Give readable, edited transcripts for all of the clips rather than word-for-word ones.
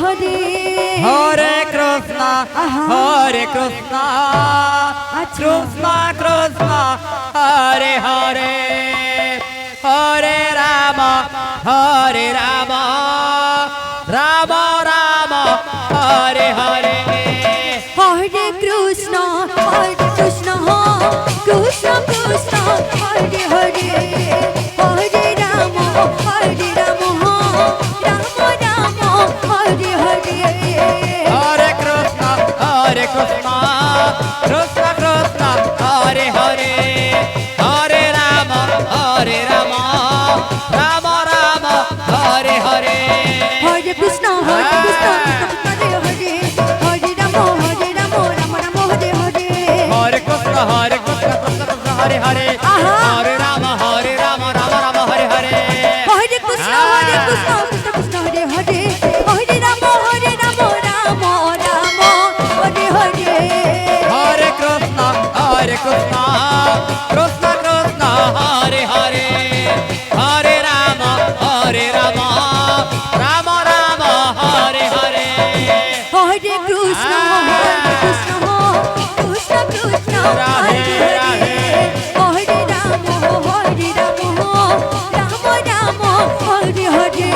Hare Hare Krishna Hare Krishna Krishna Krishna Hare Hare Hare Ram Ram Ram Hare Hare Hare Krishna Krishna Krishna Krishna Hare Hare Hare Ram Ram Ram Hare Hare Hare Krishna Krishna Krishna Krishna Hare Hare Hare Ram Ram Ram Hare Hare Hare Krishna Krishna Hare Hare Hare Ram Ram Ram Hare Hare Hare Krishna Krishna Krishna Hare Hare Hare Ram Ram Ram Hare Hare Hare Krishna Krishna Krishna Hare Hare Hare Ram Ram Ram Hare Hare Hare Krishna Krishna Krishna Krishna Hare Hare Hare Ram Ram Ram Hare Hare Hare Krishna Krishna Krishna Krishna Radhe Radhe Hare Ram Ram Hare Hare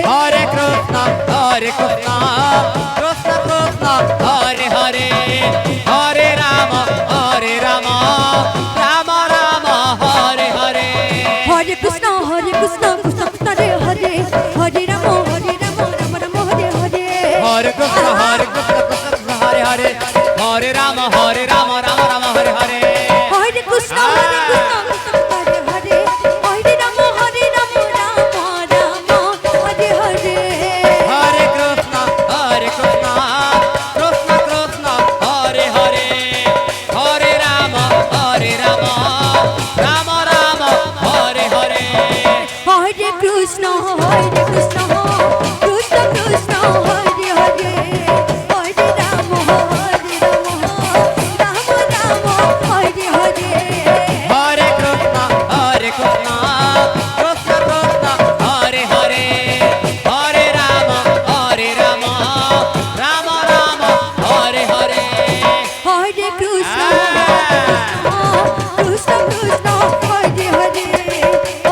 Hare Krishna Krishna Krishna Krishna Hare Hare Hare Ram Ram Ram Hare Hare Hare Krishna Krishna Krishna Hare Hare Hare Ram Ram Ram Hare Hare Hare Krishna Krishna Hare Hare Hare Ram Ram Ram Hare Hare Hare Krishna Krishna Hare Hare Hare Ram Ram Ram Hare Hare Hare Krishna Krishna Krishna Krishna Hare Hare Hare Ram Ram Ram Hare Hare Hare Krishna Krishna Krishna Krishna Hare Hare Hare Ram Ram Ram Hare Hare Hare Krishna Krishna Krishna Krishna Hare Hare Hare Ram Ram Ram Hare Hare Hare Krishna Krishna Krishna Hare Hare Hare Ram Ram Ram Hare Hare Hare Krishna Krishna Krishna Krishna Hare Hare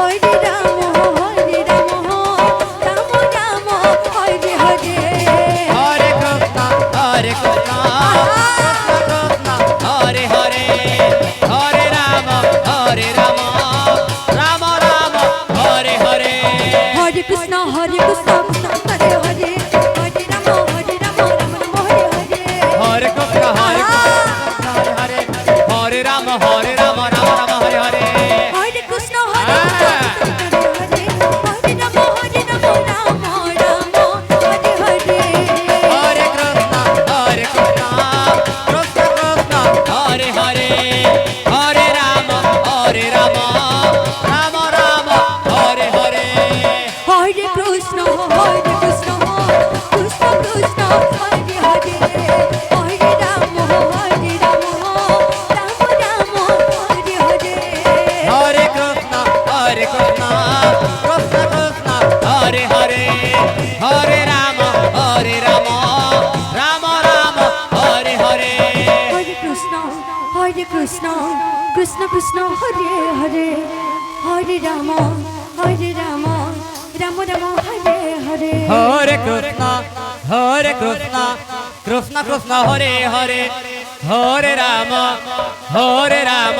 Hare Ram Ram Ram Hare Hare Hare Krishna Krishna Hare Hare Hare Ram Ram Ram Hare Hare Hare Krishna Hare Hare Hare Ram Ram Ram Hare Hare Hare Krishna Hare Hare Hare Ram Ram Ram Hare Hare Hare Krishna Krishna Krishna Krishna Hare Hare Hare Ram Ram Ram Hare Hare Hare Krishna Krishna Krishna Krishna Hare Hare Hare Ram Ram Ram Hare Hare Hare Krishna Krishna Krishna Krishna Hare Hare Hare Ram Ram Ram Hare Hare Hare Krishna Krishna Krishna Krishna Hare Hare Hare Ram Ram Ram Ram Hare Hare Hare Krishna Krishna Krishna Hare Hare Hare Ram